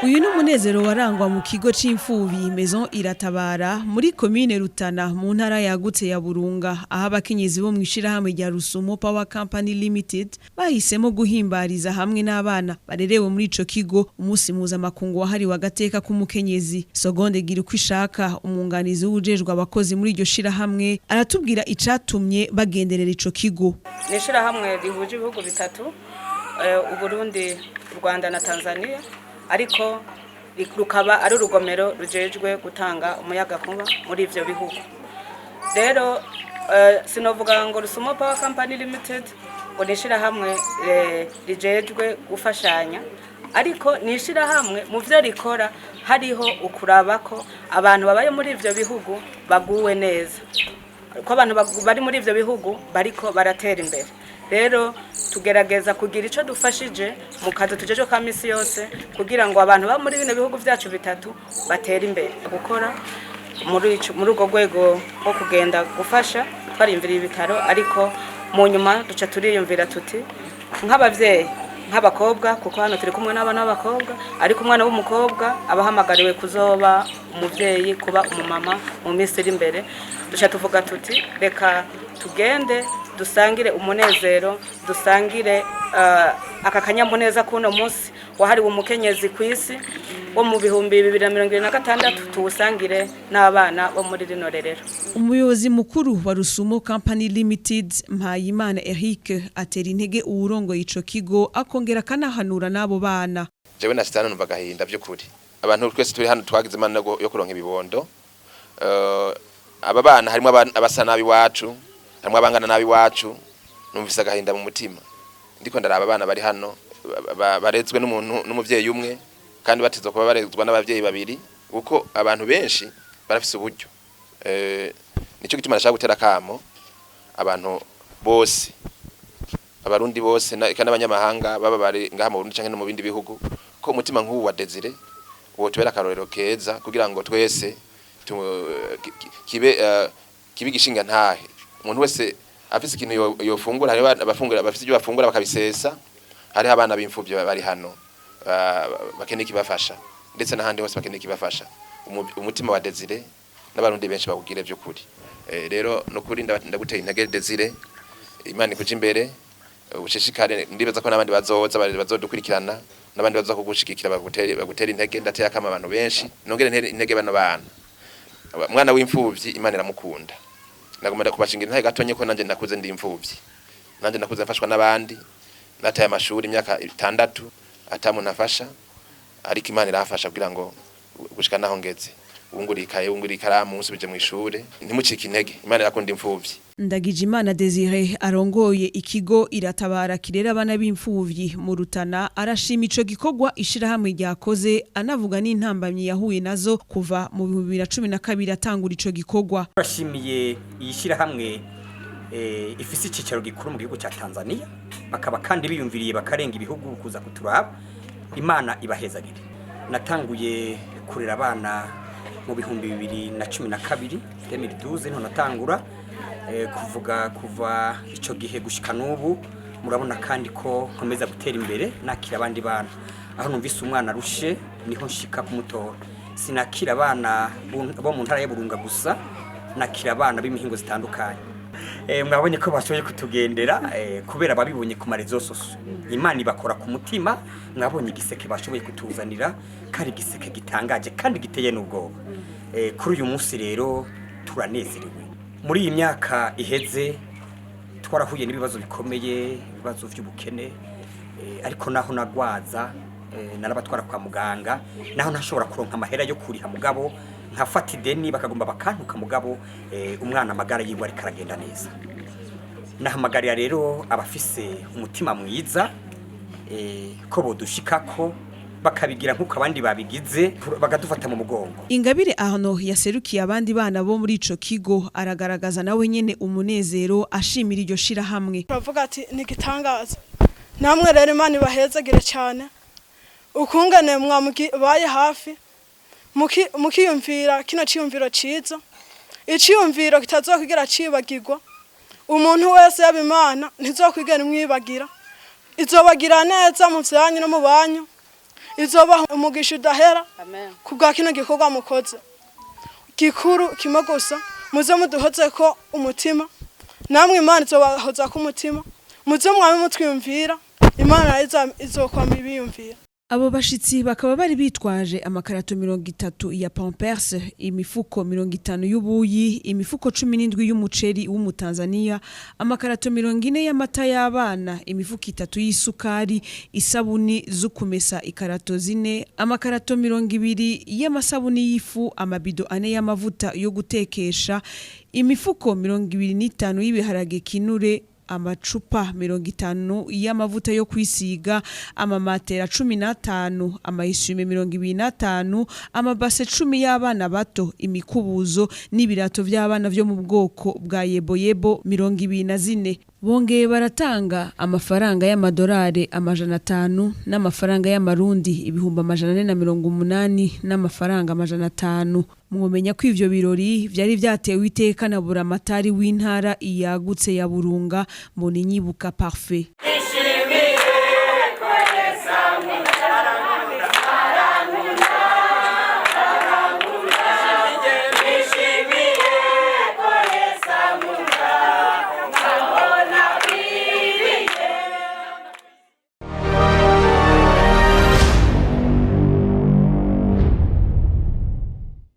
Uyu ni umunezero warangwa mu kigo c'imfuvyi Maison Iratabara muri commune Rutana mu ntara yagutse ya Burunga, aho abakenyezi bo mw'ishirahamwe rya Rusumo Power Company Limited bahisemo guhimbariza hamwe n'abana barerewe muri ico kigo umunsi mpuzamakungu wahariwe agateka k'umukenyezi. Segonde Girukishaka, umwunganizi w'ujejwe abakozi muri iryo shirahamwe, aratubwira icatumye bagenderera ico kigo. Ni ishirahamwe rihuje ibihugu bitatu, Uburundi, Rwanda na Tanzania, ariko rukaba ari urugomero rujejwe gutanga umuyaga kuba muri ivyo bihugu. Rero sinovuga ngo Rusumo Power Company Limited ngo nishira hamwe rijejwe gufashanya, ariko nishira hamwe mu vyo rikora hariho ukuraba ko abantu babaye muri ivyo bihugu baguwe neza, ko abantu bari muri ivyo bihugu bariko baratera imbere. Rero tugerageza kugira ico dufashije mu kazi tujeje ka misi yose kugira ngo abantu ba muri bino bihugu vyacu bitatu batera imbere. Gukora muri ugo rwego rwo kugenda gufasha twarimvira ibitaro, ariko mu nyuma duca turiyumvira tuti nk'abavyeyi nk'abakobwa, kuko hano turi kumwe n'abana b'abakobwa, ariko umwana w'umukobwa abahamagariwe kuzoba umuvyeyi, kuba umumama mu misi iri imbere. Duca tuvuga tuti reka tugende dusangire umunezero, dusangire aka kanyamuneza kuno munsi wahariwe umukenyezi kw'isi wo mu 2026 tuwusangire n'abana bo muri rino rerero. Umuyobozi mukuru wa Rusumo Company Limited Mpayimana Eric atera intege uwurongoye ico kigo, akongera kanahanura n'abo bana. Jewe na sitana numva gahinda by'ukuri. Abantu twese turi hano twagize imana yo kuronka ibibondo. Aba bana harimo abasa nabi wacu, hamwe abangana nabi wacu, numvise agahinda mu mutima. Ndiko ndaraba abana bari hano barezwe n'umuntu n'umuvyeyi umwe, kandi batizwa kuba barezwa n'abavyeyi babiri, kuko abantu benshi barafise uburyo. Nico gituma nashaka gutera kamo abantu bose, abarundi bose kandi abanyamahanga baba bari ngaha mu Burundi canke no mu bindi bihugu, ko umutima nk'uwu wa Desire wo tubera akarorero keza kugira ngo twese kibe gishinga ntahe. Umuntu wese afise ikintu yofungura, hari abafungura bafise ibyo bafungura bakabisesa, hari abana b'imfuvyi bari hano bakeneye kibafasha, ndetse n'ahandi hose bakeneye kibafasha. Umutima wa Desire n'abarundi benshi bakugire byo kuri. Rero no kuri ndaguteye intege Desire, Imana ikuje imbere, ubushishikare. Ndibaza ko n'abandi bazodukurikirana, n'abandi baza kugushigikira bagutera intege. Ndateye akama abantu benshi, nongere intege bano bana. Mwana w'imfuvyi Imana iramukunda. Nagomba kubashingira ntaye gatonye ko nanje nakuze ndi imfuvyi, nanje nakuze mfashwa n'abandi, nataye amashuri imyaka 6 atamu nafasha, ariko Imana irafasha kugira ngo gushika naho ngeze. Unguri ikaramu musubije mu ishure, ntimucike intege. Imana irakunda imfuvyi. Ndagijimana Desire arongoye ikigo Iratabara kirera abana b'imfuvyi mu Rutana, arashima ico gikorwa ishirahamwe ryakoze, anavuga n'intambamyi yahuye nazo kuva mu 2012 atangura ico gikorwa. Bashimiye ishirahamwe ifise icicaro gikuru mu gihugu ca Tanzania, bakaba kandi biyumviriye bakarenga ibihugu kuza kuturaba. Imana ibahezagire. Natanguye kurera abana mu 2012 2012 nto natangura kuva ico gihe gushika n'ubu. Murabona kandi ko nkomeza gutera imbere, nakira abandi bana. Aho numvise umwana rushe niho nshika kumutora. Sinakira abana bo mu ntara ya Burunga gusa, nakira abana b'imihingo zitandukanye. Mwabonye ko bashoboye kutugendera kubera babibonye ku marezo soso. Imana ibakora ku mutima. Mwabonye igiseke bashoboye kutuzanira, kari igiseke gitangaje kandi giteye n'ubwoba. Kuri uyu munsi rero turanezerewe. Muri iyi myaka iheze twarahuye n'ibibazo bikomeye, ibibazo by'ubukene, ariko naho nagwaza narabatwara kwa muganga, naho ntashobora kuronka amahera yo kuriha mugabo nkafata ideni bakagomba bakantuka mugabo umwana amagara yiwe ari karagenda neza. Nahamagarira rero abafise umutima mwiza ko bodushikako bakabigira nkuko abandi babigize, bagadufata mu mugongo. Ingabire Arno yaserukiye abandi bana bo muri ico kigo, aragaragaza nawe nyene umunezero, ashimira iryo shirahamwe. Bavuga ati ni gitangaza. Namwe rero Imana ibahezagire cyane, ukungane baye hafi mukiyumvira kino ciyumviro ciza, iciyumviro kitazokwigira cibagirwa. Umuntu wese yabimana ntizokwigera imwibagira, izobagira neza mu vyanyu no mu banyu. izobaha umugisha udahera Amen. kubwa kino gikorwa mukoze gikuru kimwe gusa muze muduhoze ko umutima namwe Imana izobahoza ku mutima muze mwame mutwiyumvira Imana izokwama ibiyumvira. Abo bashitsi bakaba bari bitwaje amakarato 30 ya Pampers, imifuko 50 y'ubuyi, imifuko 17 y'umuceri w'umutanzania, amakarato 40 y'amata y'abana, imifuko 3 y'isukari, isabuni zo kumesa ikarato 4, amakarato 20 y'amasabuni y'ifu, amabido 4 y'amavuta yo gutekesha, imifuko 25 y'ibiharage kinure, amacupa 50 y'amavuta yo kwisiga, amamatera 15, amayisume 25, amabase 10 y'abana bato, imikubuzo n'ibirato by'abana byo mu bwoko bwa yeboyebo 24. Bongeye baratanga amafaranga y'amadolari 500 n'amafaranga y'amarundi 480 n'amafaranga 500. Mwomenya ko ivyo birori vyari vyatewe iteka na buramatari w'intara iyagutse ya Burunga Mboninyibuka Parfait.